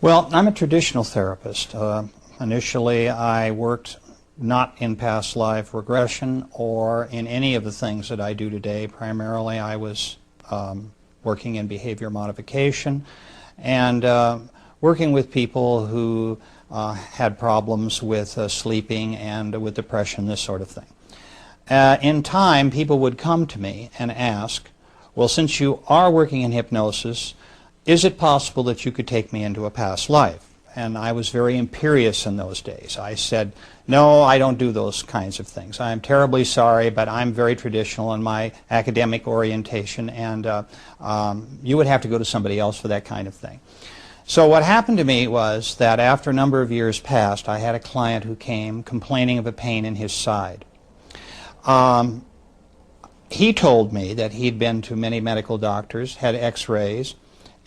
Well, I'm a traditional therapist. Initially, I worked not in past life regression or in any of the things that I do today. Primarily, I was working in behavior modification and working with people who had problems with sleeping and with depression, this sort of thing. In time, people would come to me and ask, well, since you are working in hypnosis, is it possible that you could take me into a past life? And I was very imperious in those days. I said, no, I don't do those kinds of things. I'm terribly sorry, but I'm very traditional in my academic orientation, and you would have to go to somebody else for that kind of thing. So what happened to me was that after a number of years passed, I had a client who came complaining of a pain in his side. He told me that he'd been to many medical doctors, had x-rays,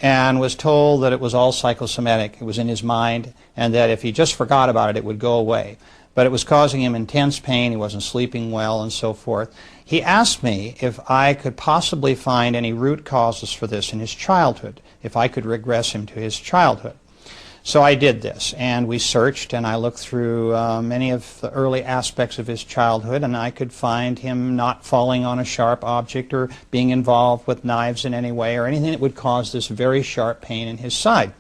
and was told that it was all psychosomatic. It was in his mind, and that if he just forgot about it, it would go away. But it was causing him intense pain. He wasn't sleeping well, and so forth. He asked me if I could possibly find any root causes for this in his childhood, if I could regress him to his childhood. So I did this, and we searched, and I looked through many of the early aspects of his childhood, and I could find him not falling on a sharp object or being involved with knives in any way or anything that would cause this very sharp pain in his side.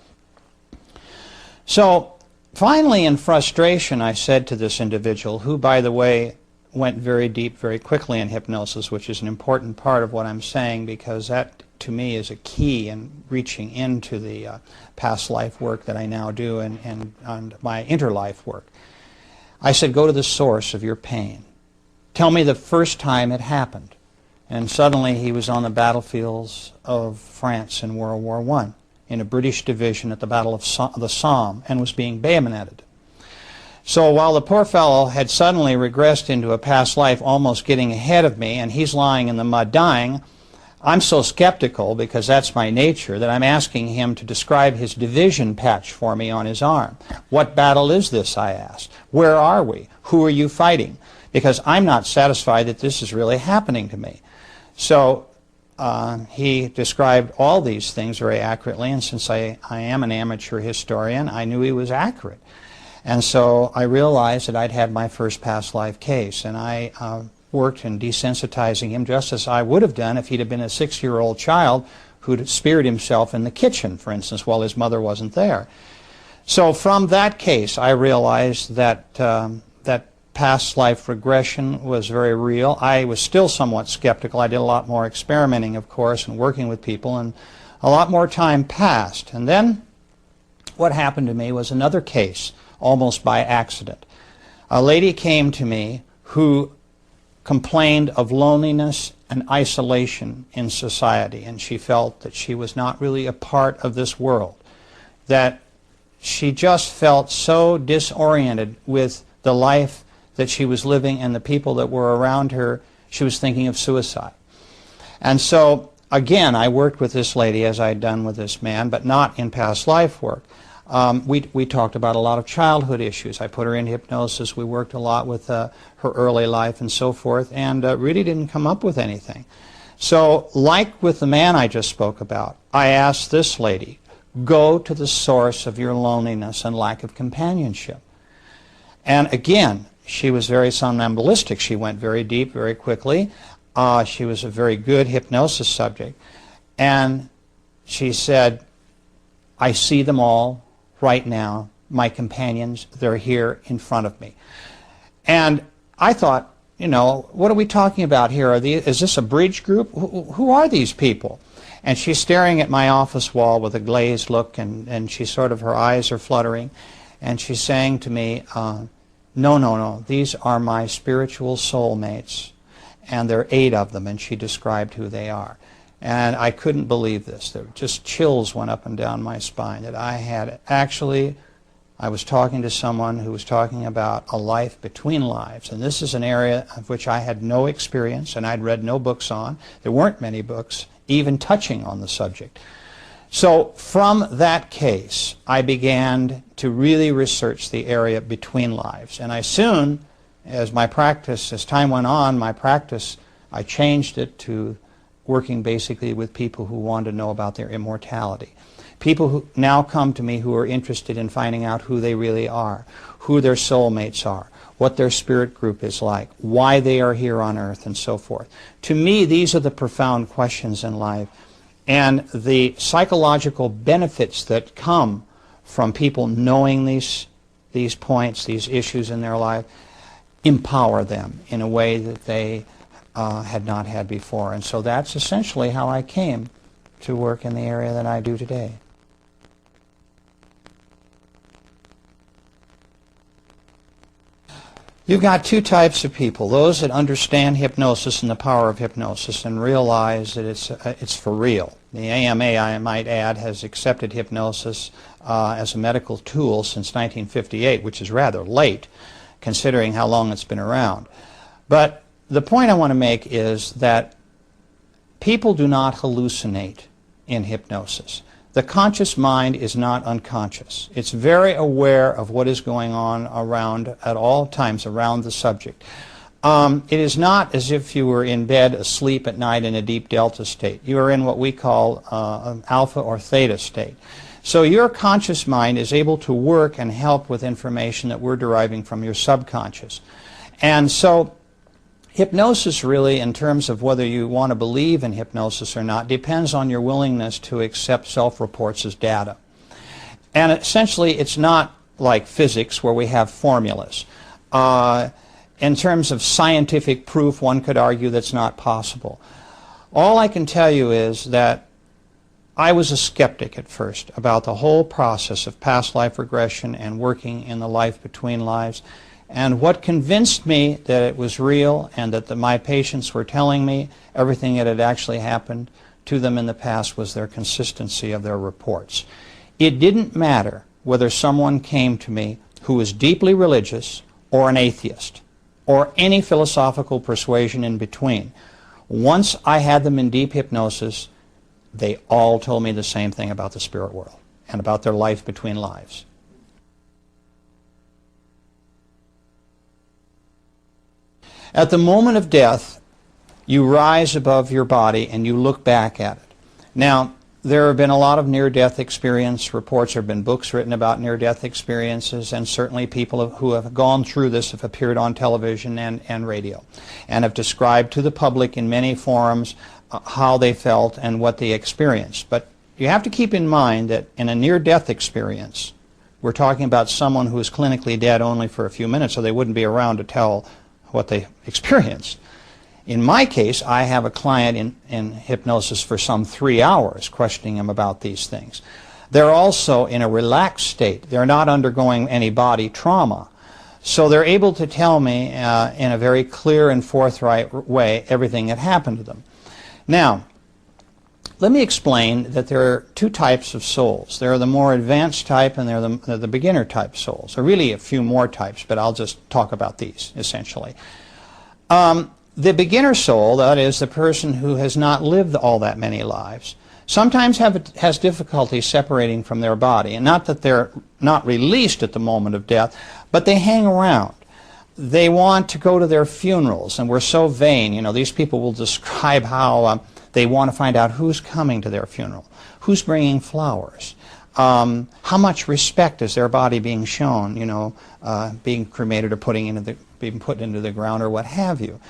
So finally, in frustration, I said to this individual, who, by the way, went very deep very quickly in hypnosis, which is an important part of what I'm saying, because that to me is a key in reaching into the past life work that I now do and my interlife work. I said, go to the source of your pain. Tell me the first time it happened. And suddenly he was on the battlefields of France in World War I, in a British division at the Battle of the Somme, and was being bayoneted. So while the poor fellow had suddenly regressed into a past life, almost getting ahead of me, and he's lying in the mud dying, I'm so skeptical, because that's my nature, that I'm asking him to describe his division patch for me on his arm. What battle is this, I asked. Where are we? Who are you fighting? Because I'm not satisfied that this is really happening to me. So he described all these things very accurately, and since I am an amateur historian, I knew he was accurate. And so I realized that I'd had my first past life case, and I worked in desensitizing him just as I would have done if he'd have been a 6-year-old child who'd speared himself in the kitchen, for instance, while his mother wasn't there. So from that case, I realized that that past life regression was very real. I was still somewhat skeptical. I did a lot more experimenting, of course, and working with people, and a lot more time passed. And then what happened to me was another case, almost by accident. A lady came to me who complained of loneliness and isolation in society, and she felt that she was not really a part of this world, that she just felt so disoriented with the life that she was living and the people that were around her. She was thinking of suicide. And so again, I worked with this lady as I had done with this man, but not in past life work. We talked about a lot of childhood issues. I put her in hypnosis. We worked a lot with her early life and so forth, and really didn't come up with anything. So like with the man I just spoke about, I asked this lady, go to the source of your loneliness and lack of companionship. And again, she was very somnambulistic. She went very deep very quickly. She was a very good hypnosis subject. And she said, I see them all right now, my companions, they're here in front of me. And I thought, you know, what are we talking about here? Is this a bridge group? Who are these people? And she's staring at my office wall with a glazed look, and she sort of, her eyes are fluttering, and she's saying to me, no, these are my spiritual soulmates, and there are 8 of them, and she described who they are. And I couldn't believe this. There just chills went up and down my spine, that I had actually, I was talking to someone who was talking about a life between lives. And this is an area of which I had no experience and I'd read no books on. There weren't many books even touching on the subject. So from that case, I began to really research the area between lives. And I soon, as time went on, my practice, I changed it to working basically with people who wanted to know about their immortality. People who now come to me who are interested in finding out who they really are, who their soulmates are, what their spirit group is like, why they are here on earth, and so forth. To me, these are the profound questions in life. And the psychological benefits that come from people knowing these points, these issues in their life, empower them in a way that they had not had before. And so that's essentially how I came to work in the area that I do today. You've got two types of people: those that understand hypnosis and the power of hypnosis and realize that it's for real. The AMA, I might add, has accepted hypnosis as a medical tool since 1958, which is rather late considering how long it's been around. But the point I want to make is that people do not hallucinate in hypnosis. The conscious mind is not unconscious. It's very aware of what is going on around at all times around the subject. It is not as if you were in bed asleep at night in a deep delta state. You are in what we call an alpha or theta state. So your conscious mind is able to work and help with information that we're deriving from your subconscious. And so hypnosis really, in terms of whether you want to believe in hypnosis or not, depends on your willingness to accept self-reports as data. And essentially, it's not like physics where we have formulas. In terms of scientific proof, one could argue that's not possible. All I can tell you is that I was a skeptic at first about the whole process of past life regression and working in the life between lives. And what convinced me that it was real and that my patients were telling me everything that had actually happened to them in the past was their consistency of their reports. It didn't matter whether someone came to me who was deeply religious or an atheist or any philosophical persuasion in between. Once I had them in deep hypnosis, they all told me the same thing about the spirit world and about their life between lives. At the moment of death, you rise above your body and you look back at it. Now, there have been a lot of near-death experience reports. There have been books written about near-death experiences, and certainly people who have gone through this have appeared on television and radio and have described to the public in many forums how they felt and what they experienced. But you have to keep in mind that in a near-death experience, we're talking about someone who is clinically dead only for a few minutes, so they wouldn't be around to tell what they experienced. In my case, I have a client in hypnosis for some 3 hours, questioning him about these things. They're also in a relaxed state. They're not undergoing any body trauma. So they're able to tell me in a very clear and forthright way everything that happened to them. Now, let me explain that there are two types of souls. There are the more advanced type and there are the beginner type souls. There are really a few more types, but I'll just talk about these, essentially. The beginner soul, that is, the person who has not lived all that many lives, sometimes has difficulty separating from their body. And not that they're not released at the moment of death, but they hang around. They want to go to their funerals, and we're so vain. You know, these people will describe how they want to find out who's coming to their funeral, who's bringing flowers, how much respect is their body being shown, you know, being cremated or being put into the ground or what have you.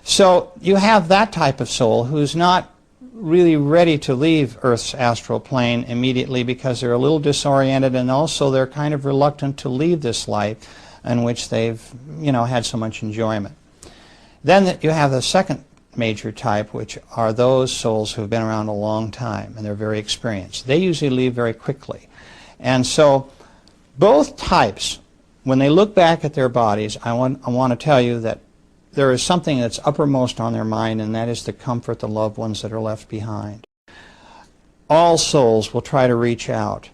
So you have that type of soul who's not really ready to leave Earth's astral plane immediately because they're a little disoriented, and also they're kind of reluctant to leave this life in which they've, you know, had so much enjoyment. Then you have the second major type, which are those souls who have been around a long time and they're very experienced. They usually leave very quickly. And so both types, when they look back at their bodies, I want to tell you that there is something that's uppermost on their mind, and that is to comfort the loved ones that are left behind. All souls will try to reach out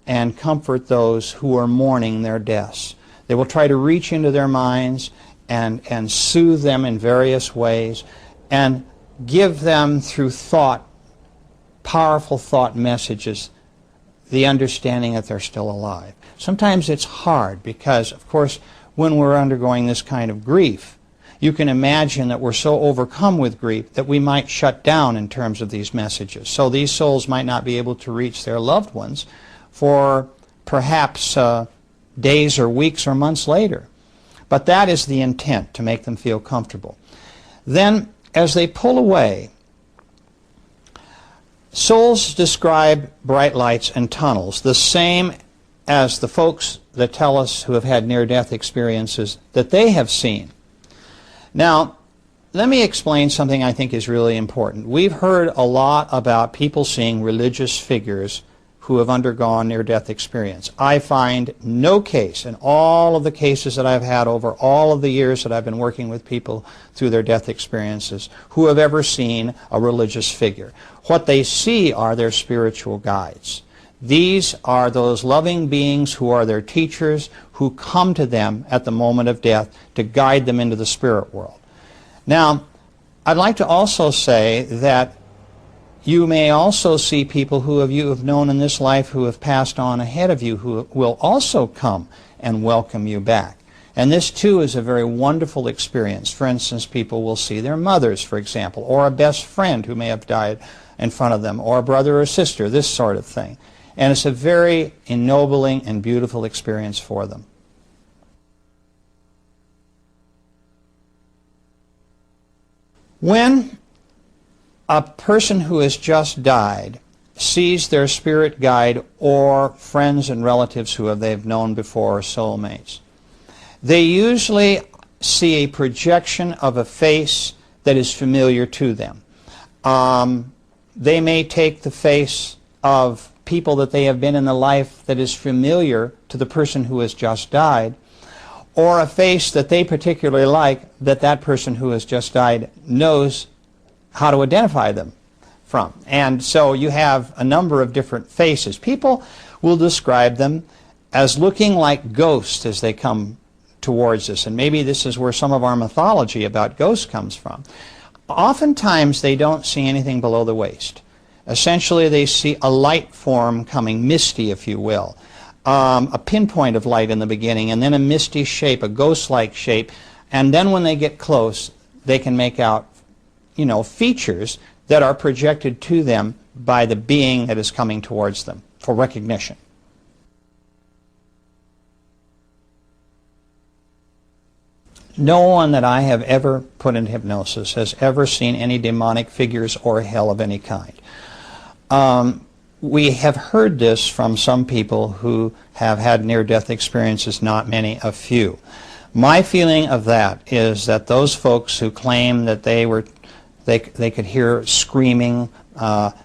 and comfort those who are mourning their deaths. They will try to reach into their minds and soothe them in various ways and give them through thought, powerful thought messages, the understanding that they're still alive. Sometimes it's hard because, of course, when we're undergoing this kind of grief, you can imagine that we're so overcome with grief that we might shut down in terms of these messages. So these souls might not be able to reach their loved ones for perhaps days or weeks or months later. But that is the intent, to make them feel comfortable. Then, as they pull away, souls describe bright lights and tunnels, the same as the folks that tell us who have had near-death experiences that they have seen. Now, let me explain something I think is really important. We've heard a lot about people seeing religious figures who have undergone near-death experience. I find no case in all of the cases that I've had over all of the years that I've been working with people through their death experiences who have ever seen a religious figure. What they see are their spiritual guides. These are those loving beings who are their teachers, who come to them at the moment of death to guide them into the spirit world. Now, I'd like to also say that you may also see people who you have known in this life who have passed on ahead of you who will also come and welcome you back. And this too is a very wonderful experience. For instance, people will see their mothers, for example, or a best friend who may have died in front of them, or a brother or sister, this sort of thing. And it's a very ennobling and beautiful experience for them. When a person who has just died sees their spirit guide or friends and relatives who they've known before, or soulmates, they usually see a projection of a face that is familiar to them. They may take the face of people that they have been in the life that is familiar to the person who has just died, or a face that they particularly like that that person who has just died knows how to identify them from. And so you have a number of different faces. People will describe them as looking like ghosts as they come towards us, and maybe this is where some of our mythology about ghosts comes from. Oftentimes they don't see anything below the waist. Essentially they see a light form coming, misty if you will, a pinpoint of light in the beginning, and then a misty shape, a ghost-like shape, and then when they get close they can make out, you know, features that are projected to them by the being that is coming towards them for recognition. No one that I have ever put in hypnosis has ever seen any demonic figures or hell of any kind. We have heard this from some people who have had near-death experiences, not many, a few. My feeling of that is that those folks who claim that they could hear screaming,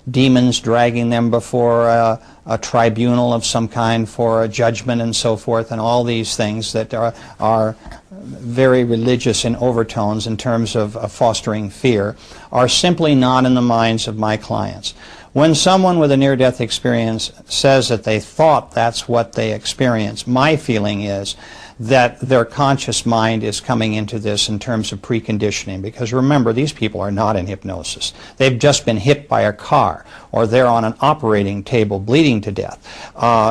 demons dragging them before a tribunal of some kind for a judgment and so forth, and all these things that are very religious in overtones in terms of fostering fear, are simply not in the minds of my clients. When someone with a near-death experience says that they thought that's what they experienced, my feeling is that their conscious mind is coming into this in terms of preconditioning. Because remember, these people are not in hypnosis. They've just been hit by a car, or they're on an operating table bleeding to death.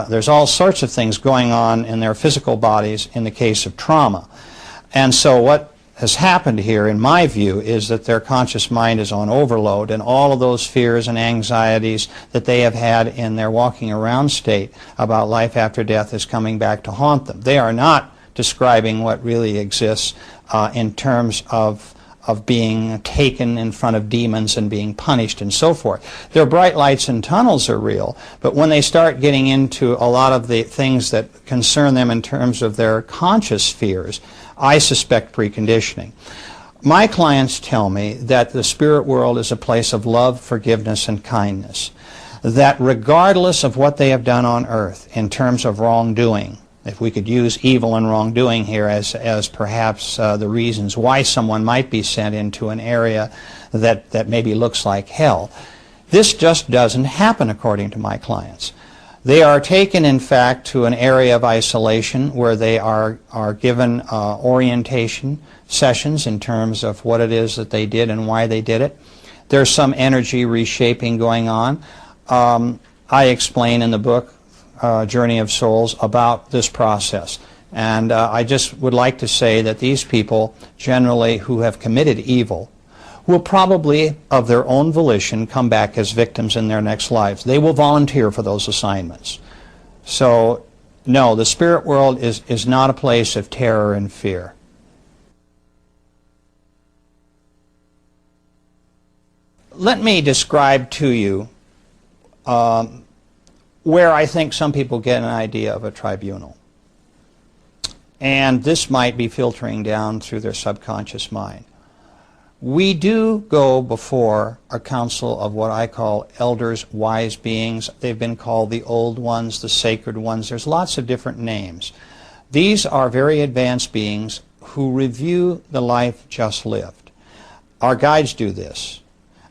There's all sorts of things going on in their physical bodies in the case of trauma. And so what has happened here, in my view, is that their conscious mind is on overload, and all of those fears and anxieties that they have had in their walking around state about life after death is coming back to haunt them. They are not describing what really exists in terms of being taken in front of demons and being punished and so forth. Their bright lights and tunnels are real, but when they start getting into a lot of the things that concern them in terms of their conscious fears, I suspect preconditioning. My clients tell me that the spirit world is a place of love, forgiveness, and kindness. That regardless of what they have done on earth in terms of wrongdoing, if we could use evil and wrongdoing here as perhaps the reasons why someone might be sent into an area that maybe looks like hell, this just doesn't happen according to my clients. They are taken, in fact, to an area of isolation where they are given orientation sessions in terms of what it is that they did and why they did it. There's some energy reshaping going on. I explain in the book, Journey of Souls, about this process. And I just would like to say that these people, generally who have committed evil, will probably, of their own volition, come back as victims in their next lives. They will volunteer for those assignments. So, no, the spirit world is not a place of terror and fear. Let me describe to you where I think some people get an idea of a tribunal. And this might be filtering down through their subconscious mind. We do go before a council of what I call elders, wise beings. They've been called the old ones, the sacred ones. There's lots of different names. These are very advanced beings who review the life just lived. Our guides do this.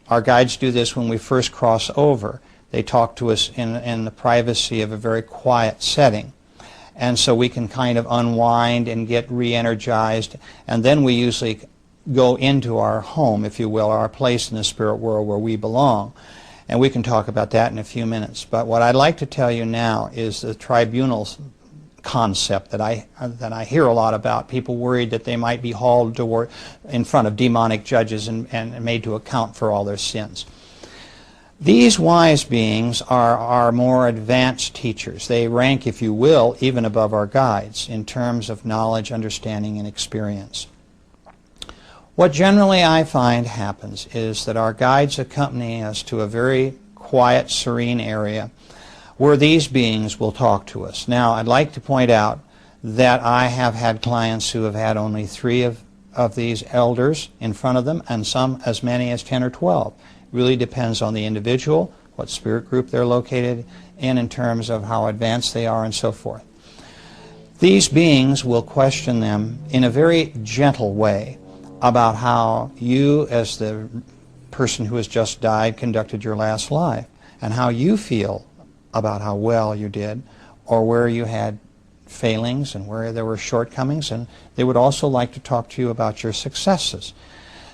Our guides do this when we first cross over. They talk to us in the privacy of a very quiet setting. And so we can kind of unwind and get re-energized. And then we usually go into our home, if you will, our place in the spirit world where we belong. And we can talk about that in a few minutes. But what I'd like to tell you now is the tribunals concept that I hear a lot about. People worried that they might be hauled in front of demonic judges and made to account for all their sins. These wise beings are more advanced teachers. They rank, if you will, even above our guides in terms of knowledge, understanding, and experience. What generally I find happens is that our guides accompany us to a very quiet, serene area where these beings will talk to us. Now, I'd like to point out that I have had clients who have had only 3 of these elders in front of them, and some as many as 10 or 12. It really depends on the individual, what spirit group they're located in terms of how advanced they are and so forth. These beings will question them in a very gentle way about how you, as the person who has just died, conducted your last life, and how you feel about how well you did, or where you had failings and where there were shortcomings, and they would also like to talk to you about your successes.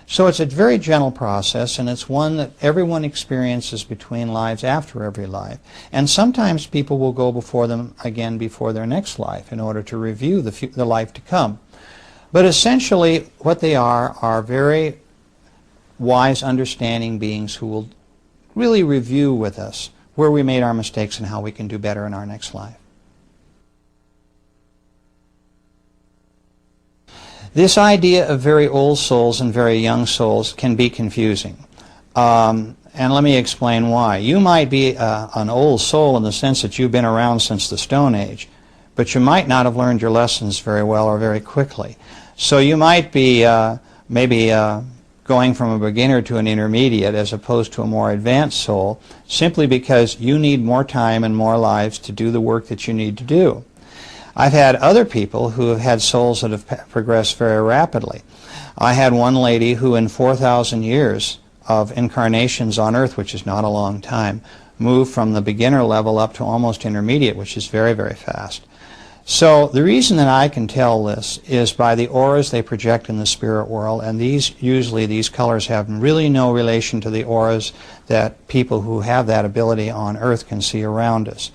So it's a very gentle process, and it's one that everyone experiences between lives, after every life. And sometimes people will go before them again before their next life in order to review the life to come. But essentially what they are very wise, understanding beings who will really review with us where we made our mistakes and how we can do better in our next life. This idea of very old souls and very young souls can be confusing. And let me explain why. You might be an old soul in the sense that you've been around since the Stone Age, but you might not have learned your lessons very well or very quickly. So you might be maybe going from a beginner to an intermediate as opposed to a more advanced soul, simply because you need more time and more lives to do the work that you need to do. I've had other people who have had souls that have progressed very rapidly. I had one lady who in 4,000 years of incarnations on Earth, which is not a long time, moved from the beginner level up to almost intermediate, which is very, very fast. So the reason that I can tell this is by the auras they project in the spirit world, and usually these colors have really no relation to the auras that people who have that ability on Earth can see around us.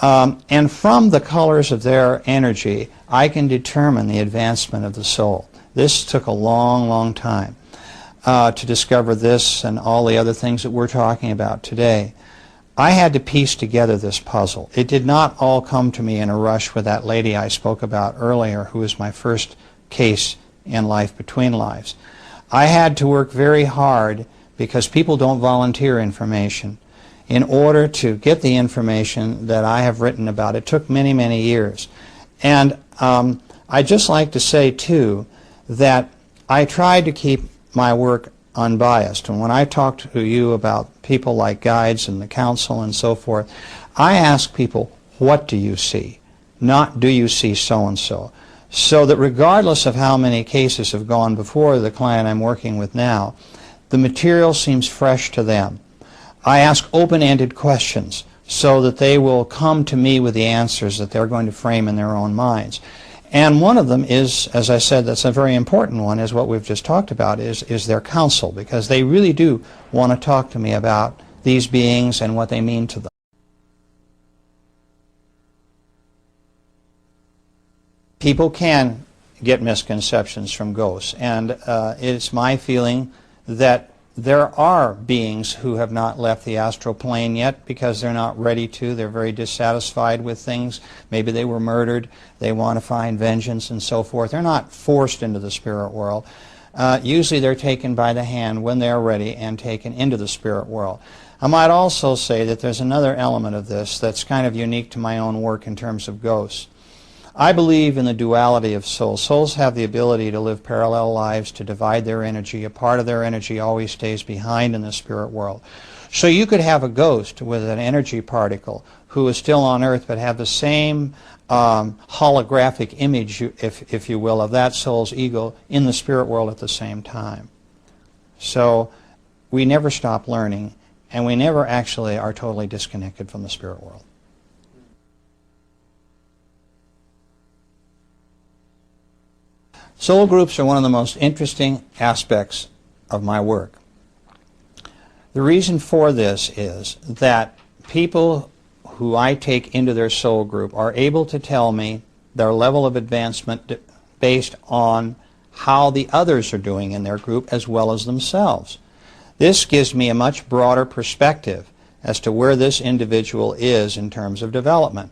And from the colors of their energy, I can determine the advancement of the soul. This took a long, long time to discover this and all the other things that we're talking about today. I had to piece together this puzzle. It did not all come to me in a rush with that lady I spoke about earlier, who was my first case in Life Between Lives. I had to work very hard because people don't volunteer information. In order to get the information that I have written about, it took many, many years. And I'd just like to say, too, that I tried to keep my work unbiased. And when I talk to you about people like guides and the council and so forth, I ask people, what do you see? Not, do you see so-and-so? So that regardless of how many cases have gone before the client I'm working with now, the material seems fresh to them. I ask open-ended questions so that they will come to me with the answers that they're going to frame in their own minds. And one of them is, as I said, that's a very important one, is what we've just talked about, is their counsel, because they really do want to talk to me about these beings and what they mean to them. People can get misconceptions from ghosts, and it's my feeling that there are beings who have not left the astral plane yet because they're not ready to. They're very dissatisfied with things. Maybe they were murdered. They want to find vengeance and so forth. They're not forced into the spirit world. Usually they're taken by the hand when they're ready and taken into the spirit world. I might also say that there's another element of this that's kind of unique to my own work in terms of ghosts. I believe in the duality of souls. Souls have the ability to live parallel lives, to divide their energy. A part of their energy always stays behind in the spirit world. So you could have a ghost with an energy particle who is still on Earth but have the same holographic image, if you will, of that soul's ego in the spirit world at the same time. So we never stop learning, and we never actually are totally disconnected from the spirit world. Soul groups are one of the most interesting aspects of my work. The reason for this is that people who I take into their soul group are able to tell me their level of advancement based on how the others are doing in their group as well as themselves. This gives me a much broader perspective as to where this individual is in terms of development.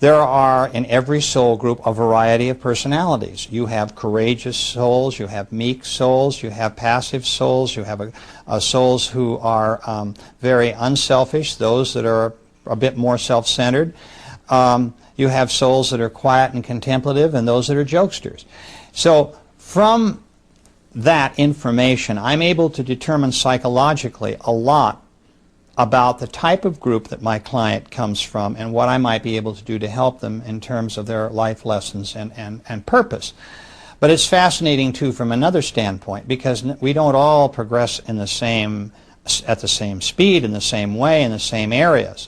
There are in every soul group a variety of personalities. You have courageous souls, you have meek souls, you have passive souls, you have souls who are very unselfish, those that are a bit more self-centered. You have souls that are quiet and contemplative, and those that are jokesters. So from that information, I'm able to determine psychologically a lot about the type of group that my client comes from and what I might be able to do to help them in terms of their life lessons and purpose. But it's fascinating too from another standpoint, because we don't all progress in the same, at the same speed, in the same way, in the same areas.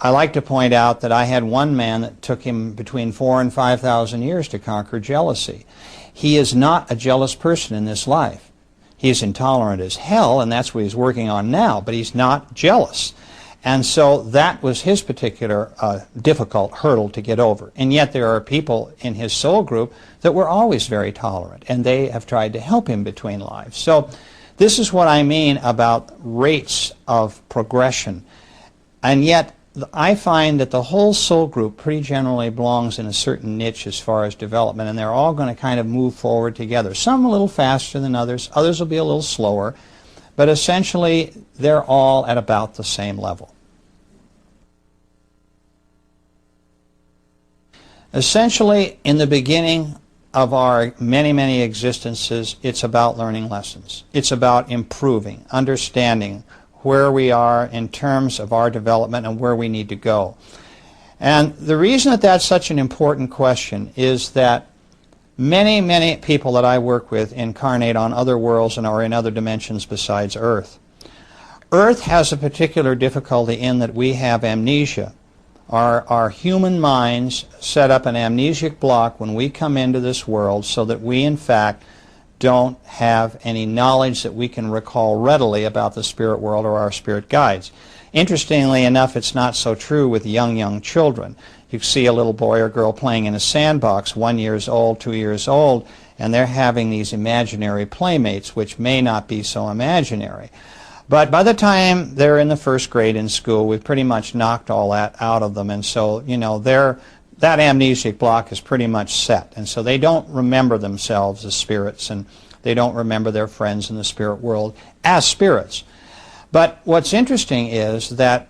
I like to point out that I had one man that took him between 4,000 and 5,000 years to conquer jealousy. He is not a jealous person in this life. He is intolerant as hell, and that's what he's working on now, but he's not jealous. And so that was his particular difficult hurdle to get over. And yet there are people in his soul group that were always very tolerant, and they have tried to help him between lives. So this is what I mean about rates of progression. And yet I find that the whole soul group pretty generally belongs in a certain niche as far as development, and they're all going to kind of move forward together. Some a little faster than others, others will be a little slower, but essentially they're all at about the same level. Essentially, in the beginning of our many, many existences, it's about learning lessons. It's about improving, understanding where we are in terms of our development and where we need to go. And the reason that that's such an important question is that many, many people that I work with incarnate on other worlds and are in other dimensions besides Earth. Earth has a particular difficulty in that we have amnesia. Our human minds set up an amnesic block when we come into this world so that we, in fact, don't have any knowledge that we can recall readily about the spirit world or our spirit guides. Interestingly enough, it's not so true with young children. You see a little boy or girl playing in a sandbox, 1 year old, 2 years old, and they're having these imaginary playmates which may not be so imaginary. But by the time they're in the first grade in school, we've pretty much knocked all that out of them, and so, you know, that amnesic block is pretty much set, and so they don't remember themselves as spirits, and they don't remember their friends in the spirit world as spirits. But what's interesting is that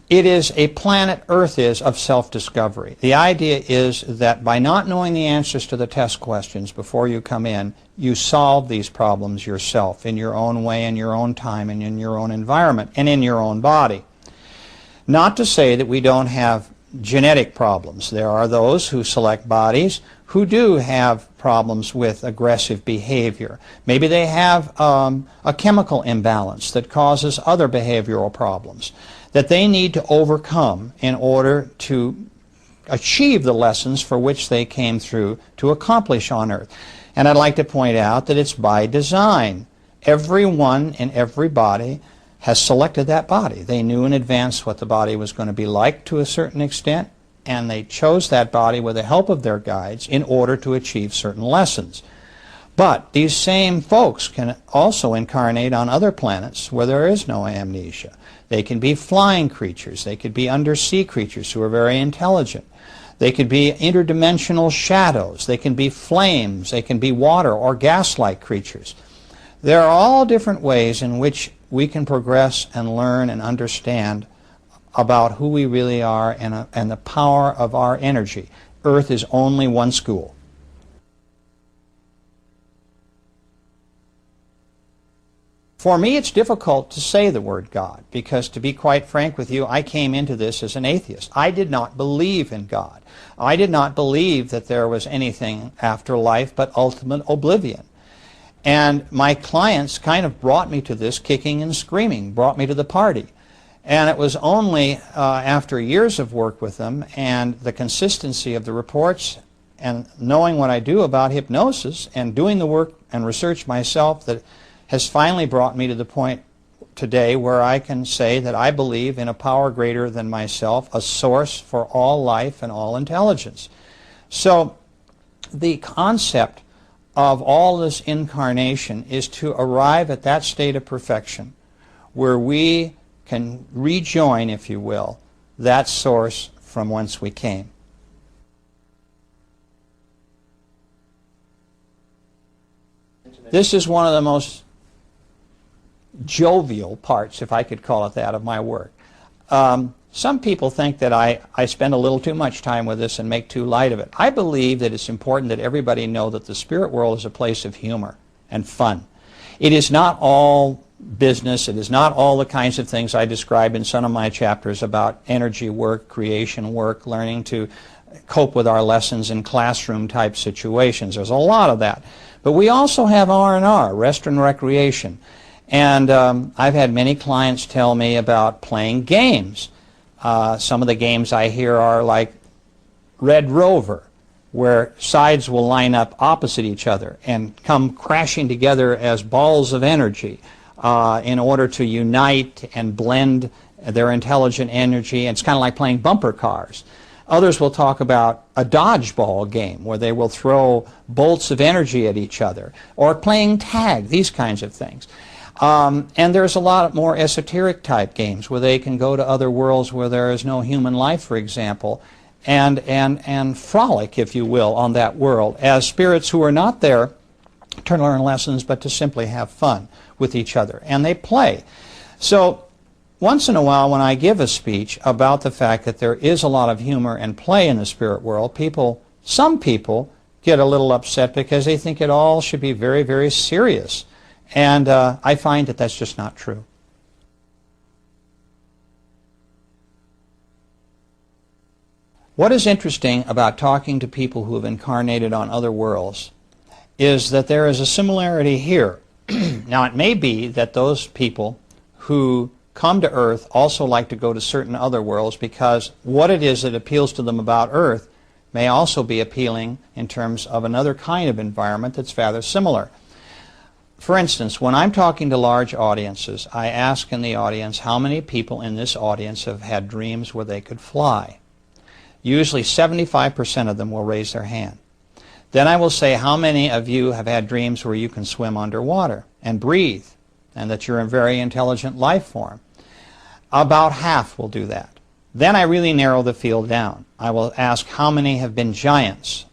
it is a planet, Earth is, of self-discovery. The idea is that by not knowing the answers to the test questions before you come in, you solve these problems yourself in your own way, in your own time, and in your own environment, and in your own body. Not to say that we don't have genetic problems. There are those who select bodies who do have problems with aggressive behavior. Maybe they have a chemical imbalance that causes other behavioral problems that they need to overcome in order to achieve the lessons for which they came through to accomplish on Earth. And I'd like to point out that it's by design. Everyone in every body has selected that body. They knew in advance what the body was going to be like to a certain extent, and they chose that body with the help of their guides in order to achieve certain lessons. But these same folks can also incarnate on other planets where there is no amnesia. They can be flying creatures. They could be undersea creatures who are very intelligent. They could be interdimensional shadows. They can be flames. They can be water or gas-like creatures. There are all different ways in which we can progress and learn and understand about who we really are and the power of our energy. Earth is only one school. For me, it's difficult to say the word God because, to be quite frank with you, I came into this as an atheist. I did not believe in God. I did not believe that there was anything after life but ultimate oblivion. And my clients kind of brought me to this kicking and screaming, brought me to the party. And it was only after years of work with them and the consistency of the reports and knowing what I do about hypnosis and doing the work and research myself that has finally brought me to the point today where I can say that I believe in a power greater than myself, a source for all life and all intelligence. So the concept of all this incarnation is to arrive at that state of perfection where we can rejoin, if you will, that source from whence we came. This is one of the most jovial parts, if I could call it that, of my work. Some people think that I spend a little too much time with this and make too light of it. I believe that it's important that everybody know that the spirit world is a place of humor and fun. It is not all business. It is not all the kinds of things I describe in some of my chapters about energy work, creation work, learning to cope with our lessons in classroom type situations. There's a lot of that. But we also have R&R, rest and recreation. And I've had many clients tell me about playing games. Some of the games I hear are like Red Rover, where sides will line up opposite each other and come crashing together as balls of energy in order to unite and blend their intelligent energy. And it's kind of like playing bumper cars. Others will talk about a dodgeball game where they will throw bolts of energy at each other, or playing tag, these kinds of things. And there's a lot more esoteric type games where they can go to other worlds where there is no human life, for example, and frolic, if you will, on that world as spirits who are not there to learn lessons but to simply have fun with each other. And they play. So once in a while when I give a speech about the fact that there is a lot of humor and play in the spirit world, some people get a little upset because they think it all should be very, very serious. And I find that that's just not true. What is interesting about talking to people who have incarnated on other worlds is that there is a similarity here. Now, it may be that those people who come to Earth also like to go to certain other worlds because what it is that appeals to them about Earth may also be appealing in terms of another kind of environment that's rather similar. For instance, when I'm talking to large audiences, I ask in the audience how many people in this audience have had dreams where they could fly. Usually 75% of them will raise their hand. Then I will say, how many of you have had dreams where you can swim underwater and breathe, and that you're a very intelligent life form? About half will do that. Then I really narrow the field down. I will ask how many have been giants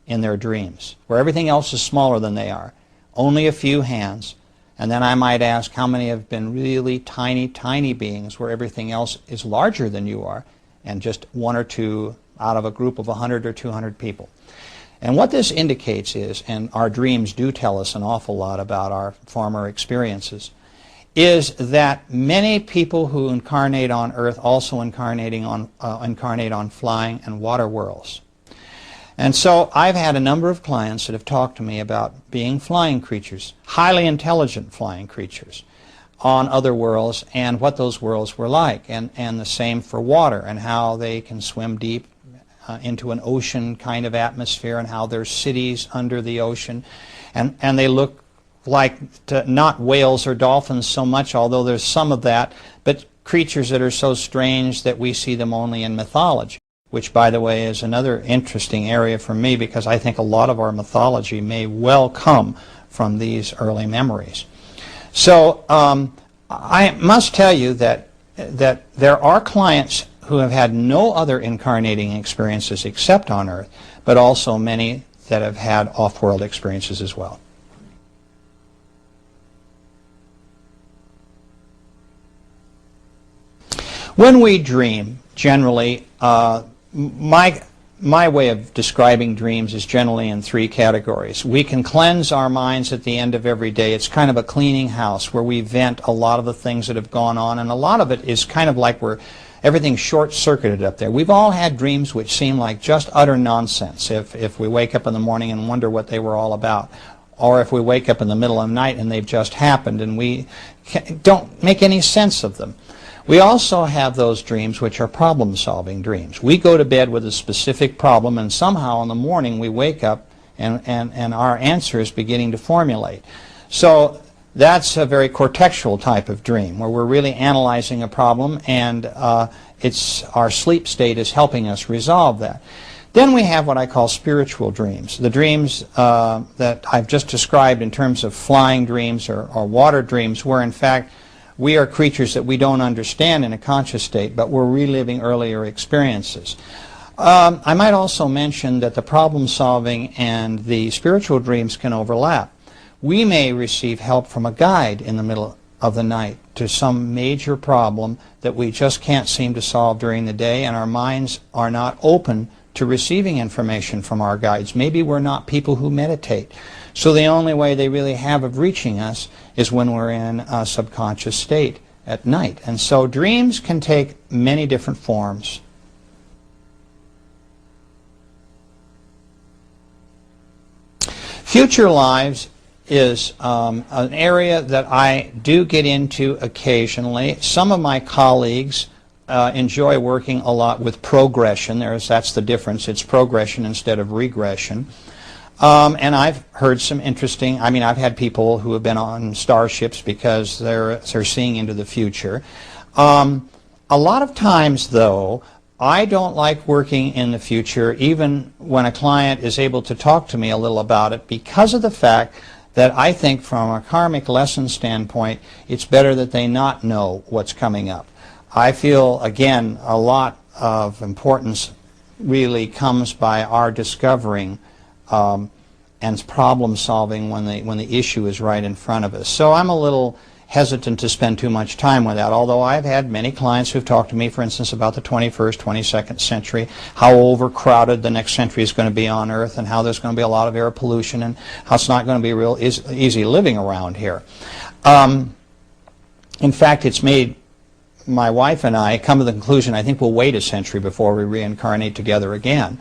in their dreams, where everything else is smaller than they are. Only a few hands. And then I might ask how many have been really tiny, tiny beings where everything else is larger than you are, and just one or two out of a group of 100 or 200 people. And what this indicates is, and our dreams do tell us an awful lot about our former experiences, is that many people who incarnate on Earth also incarnate on flying and water worlds. And so I've had a number of clients that have talked to me about being flying creatures, highly intelligent flying creatures, on other worlds and what those worlds were like. And the same for water and how they can swim deep into an ocean kind of atmosphere and how there's cities under the ocean. And they look like not whales or dolphins so much, although there's some of that, but creatures that are so strange that we see them only in mythology. which, by the way, is another interesting area for me because I think a lot of our mythology may well come from these early memories. So I must tell you that there are clients who have had no other incarnating experiences except on Earth, but also many that have had off-world experiences as well. When we dream, generally, my way of describing dreams is generally in three categories. We can cleanse our minds at the end of every day. It's kind of a cleaning house where we vent a lot of the things that have gone on, and a lot of it is kind of like everything's short-circuited up there. We've all had dreams which seem like just utter nonsense if we wake up in the morning and wonder what they were all about, or if we wake up in the middle of the night and they've just happened and we don't make any sense of them. We also have those dreams which are problem-solving dreams. We go to bed with a specific problem, and somehow in the morning we wake up and our answer is beginning to formulate. So that's a very cortexual type of dream where we're really analyzing a problem, and our sleep state is helping us resolve that. Then we have what I call spiritual dreams. The dreams that I've just described in terms of flying dreams or water dreams, where in fact we are creatures that we don't understand in a conscious state, but we're reliving earlier experiences. I might also mention that the problem-solving and the spiritual dreams can overlap. We may receive help from a guide in the middle of the night to some major problem that we just can't seem to solve during the day, and our minds are not open to receiving information from our guides. Maybe we're not people who meditate. So the only way they really have of reaching us is when we're in a subconscious state at night. And so dreams can take many different forms. Future lives is an area that I do get into occasionally. Some of my colleagues enjoy working a lot with progression. That's the difference. It's progression instead of regression. And I've heard some interesting, I've had people who have been on starships because they're seeing into the future. A lot of times, though, I don't like working in the future, even when a client is able to talk to me a little about it, because of the fact that I think from a karmic lesson standpoint, it's better that they not know what's coming up. I feel, again, a lot of importance really comes by our discovering and problem solving when the issue is right in front of us. So I'm a little hesitant to spend too much time with that, although I've had many clients who've talked to me, for instance, about the 21st, 22nd century, how overcrowded the next century is going to be on Earth, and how there's going to be a lot of air pollution, and how it's not going to be real easy living around here. In fact, it's made my wife and I come to the conclusion I think we'll wait a century before we reincarnate together again.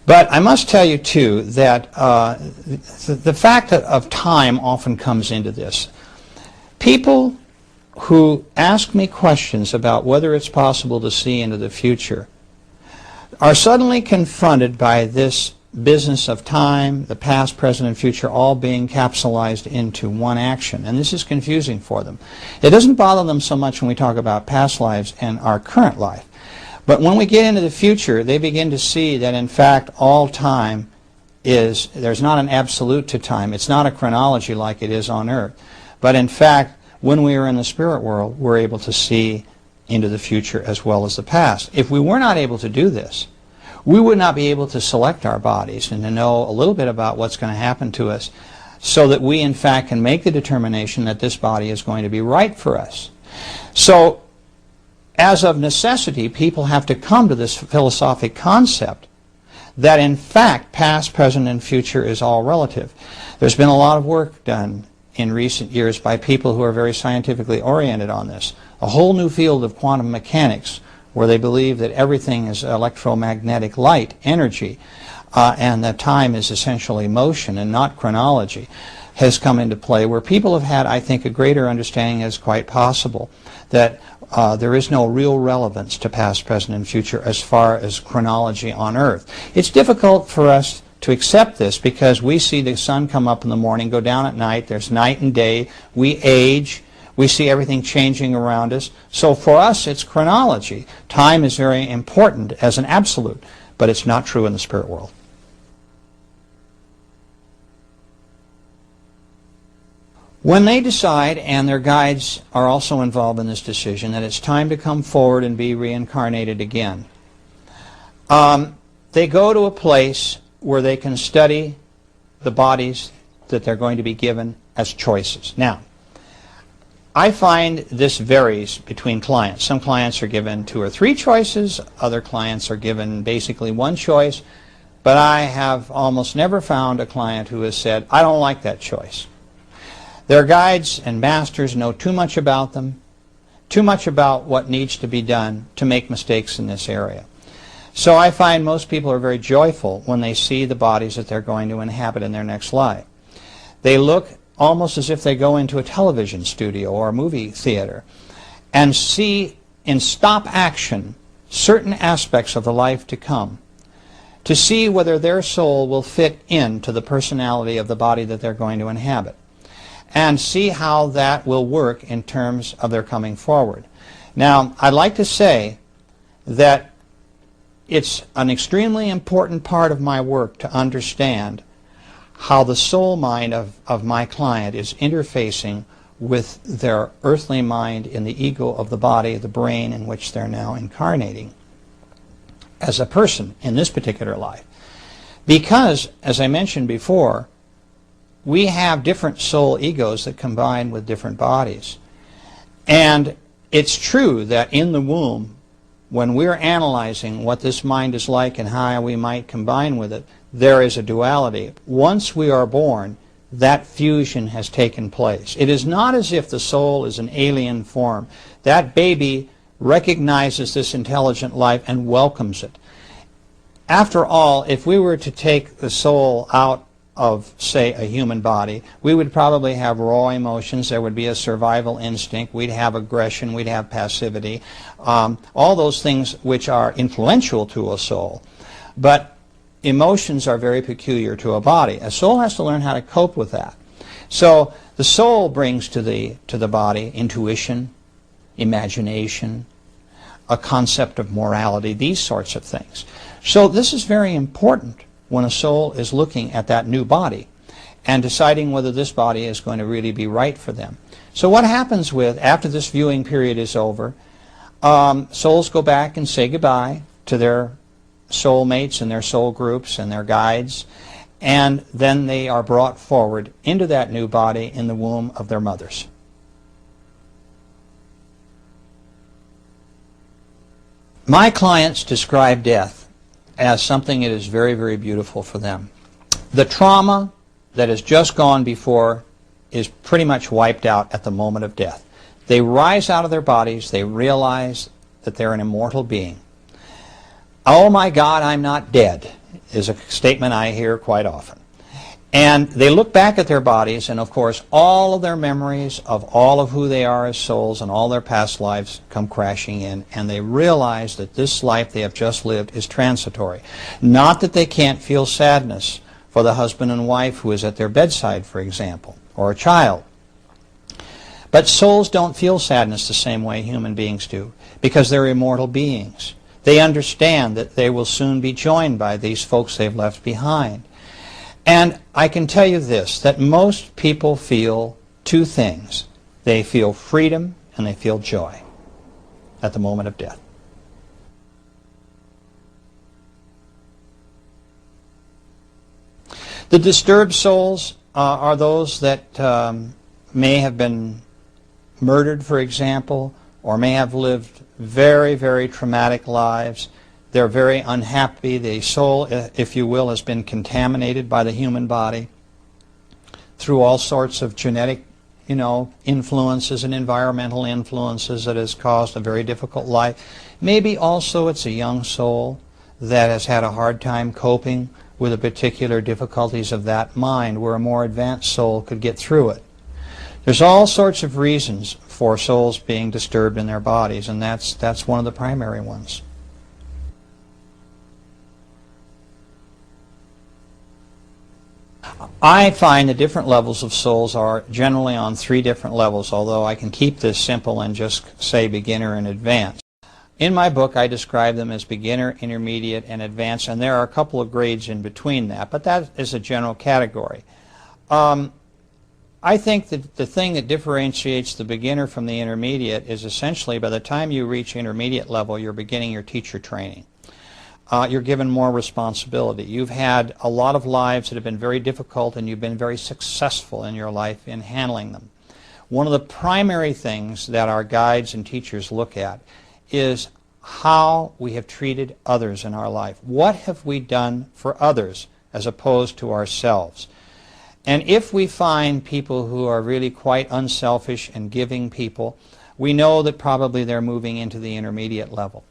But I must tell you, too, that the fact of time often comes into this. People who ask me questions about whether it's possible to see into the future are suddenly confronted by this business of time, the past, present, and future all being capsulized into one action. And this is confusing for them. It doesn't bother them so much when we talk about past lives and our current life. But when we get into the future, they begin to see that, in fact, all time there's not an absolute to time. It's not a chronology like it is on Earth. But, in fact, when we are in the spirit world, we're able to see into the future as well as the past. If we were not able to do this, we would not be able to select our bodies and to know a little bit about what's going to happen to us so that we, in fact, can make the determination that this body is going to be right for us. So, as of necessity, people have to come to this philosophic concept that, in fact, past, present, and future is all relative. There's been a lot of work done in recent years by people who are very scientifically oriented on this. A whole new field of quantum mechanics where they believe that everything is electromagnetic light, energy, and that time is essentially motion and not chronology, has come into play, where people have had, I think, a greater understanding as quite possible that there is no real relevance to past, present, and future as far as chronology on Earth. It's difficult for us to accept this because we see the sun come up in the morning, go down at night, there's night and day, we age, We see everything changing around us. So for us, it's chronology. Time is very important as an absolute, but it's not true in the spirit world. When they decide, and their guides are also involved in this decision, that it's time to come forward and be reincarnated again, they go to a place where they can study the bodies that they're going to be given as choices. Now, I find this varies between clients. Some clients are given 2 or 3 choices. Other clients are given basically 1 choice. But I have almost never found a client who has said, I don't like that choice. Their guides and masters know too much about them, too much about what needs to be done to make mistakes in this area. So I find most people are very joyful when they see the bodies that they're going to inhabit in their next life. They look almost as if they go into a television studio or a movie theater and see in stop action certain aspects of the life to come, to see whether their soul will fit into the personality of the body that they're going to inhabit, and see how that will work in terms of their coming forward. Now, I'd like to say that it's an extremely important part of my work to understand how the soul mind of my client is interfacing with their earthly mind in the ego of the body, the brain in which they're now incarnating as a person in this particular life. Because, as I mentioned before, we have different soul egos that combine with different bodies. And it's true that in the womb, when we're analyzing what this mind is like and how we might combine with it, there is a duality. Once we are born, that fusion has taken place. It is not as if the soul is an alien form. That baby recognizes this intelligent life and welcomes it. After all, if we were to take the soul out of, say, a human body, we would probably have raw emotions. There would be a survival instinct. We'd have aggression. We'd have passivity. All those things which are influential to a soul. But emotions are very peculiar to a body. A soul has to learn how to cope with that. So the soul brings to the body intuition, imagination, a concept of morality, these sorts of things. So this is very important when a soul is looking at that new body and deciding whether this body is going to really be right for them. So what happens after this viewing period is over, souls go back and say goodbye to their soul mates and their soul groups and their guides, and then they are brought forward into that new body in the womb of their mothers. My clients describe death as something that is very, very beautiful for them. The trauma that has just gone before is pretty much wiped out at the moment of death. They rise out of their bodies, they realize that they're an immortal being. Oh my God, I'm not dead, is a statement I hear quite often. And they look back at their bodies, and of course all of their memories of all of who they are as souls and all their past lives come crashing in, and they realize that this life they have just lived is transitory. Not that they can't feel sadness for the husband and wife who is at their bedside, for example, or a child. But souls don't feel sadness the same way human beings do, because they're immortal beings. They understand that they will soon be joined by these folks they've left behind. And I can tell you this, that most people feel 2 things. They feel freedom and they feel joy at the moment of death. The disturbed souls are those that may have been murdered, for example, or may have lived very, very traumatic lives. They're very unhappy. The soul, if you will, has been contaminated by the human body through all sorts of genetic, influences and environmental influences that has caused a very difficult life. Maybe also it's a young soul that has had a hard time coping with the particular difficulties of that mind, where a more advanced soul could get through it. There's all sorts of reasons for souls being disturbed in their bodies, and that's one of the primary ones. I find the different levels of souls are generally on 3 different levels, although I can keep this simple and just say beginner and advanced. In my book, I describe them as beginner, intermediate, and advanced, and there are a couple of grades in between that, but that is a general category. I think that the thing that differentiates the beginner from the intermediate is essentially by the time you reach intermediate level, you're beginning your teacher training. You're given more responsibility. You've had a lot of lives that have been very difficult, and you've been very successful in your life in handling them. One of the primary things that our guides and teachers look at is how we have treated others in our life. What have we done for others as opposed to ourselves? And if we find people who are really quite unselfish and giving people, we know that probably they're moving into the intermediate level.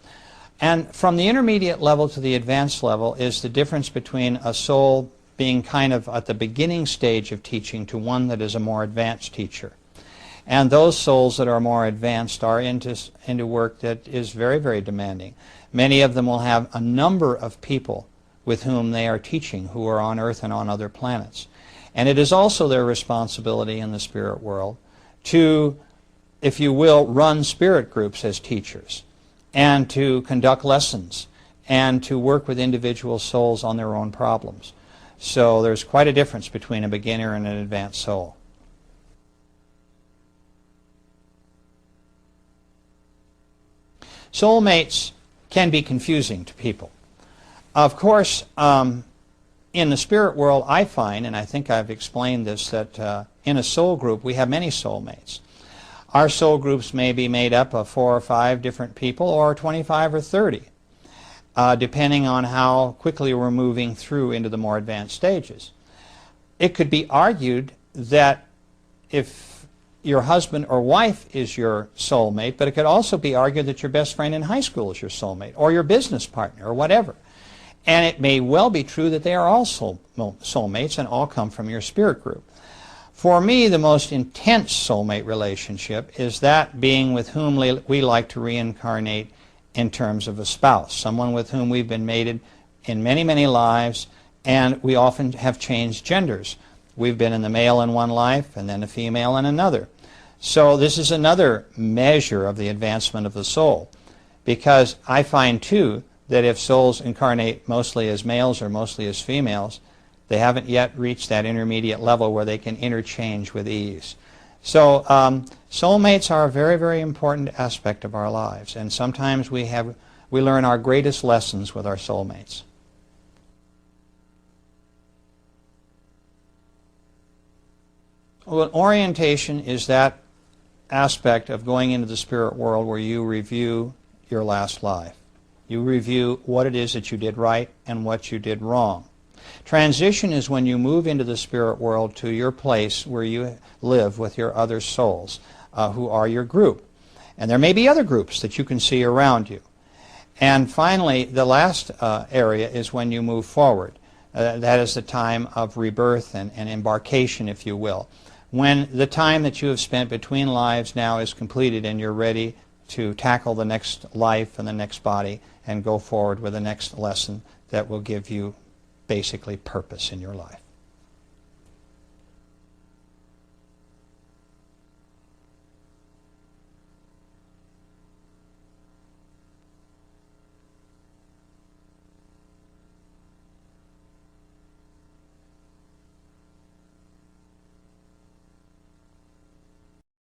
And from the intermediate level to the advanced level is the difference between a soul being kind of at the beginning stage of teaching to one that is a more advanced teacher. And those souls that are more advanced are into work that is very, very demanding. Many of them will have a number of people with whom they are teaching who are on Earth and on other planets. And it is also their responsibility in the spirit world to, if you will, run spirit groups as teachers, and to conduct lessons, and to work with individual souls on their own problems. So there's quite a difference between a beginner and an advanced soul. Soulmates can be confusing to people. Of course, in the spirit world, I find, and I think I've explained this, that in a soul group we have many soulmates. Our soul groups may be made up of 4 or 5 different people, or 25 or 30, depending on how quickly we're moving through into the more advanced stages. It could be argued that if your husband or wife is your soulmate, but it could also be argued that your best friend in high school is your soulmate, or your business partner, or whatever. And it may well be true that they are all soulmates and all come from your spirit group. For me, the most intense soulmate relationship is that being with whom we like to reincarnate in terms of a spouse, someone with whom we've been mated in many, many lives, and we often have changed genders. We've been in the male in one life and then a female in another. So this is another measure of the advancement of the soul, because I find, too, that if souls incarnate mostly as males or mostly as females, they haven't yet reached that intermediate level where they can interchange with ease. So soulmates are a very, very important aspect of our lives, and sometimes we learn our greatest lessons with our soulmates. Well, orientation is that aspect of going into the spirit world where you review your last life. You review what it is that you did right and what you did wrong. Transition is when you move into the spirit world to your place where you live with your other souls who are your group. And there may be other groups that you can see around you. And finally, the last area is when you move forward. That is the time of rebirth and embarkation, if you will. When the time that you have spent between lives now is completed and you're ready to tackle the next life and the next body and go forward with the next lesson that will give you basically purpose in your life.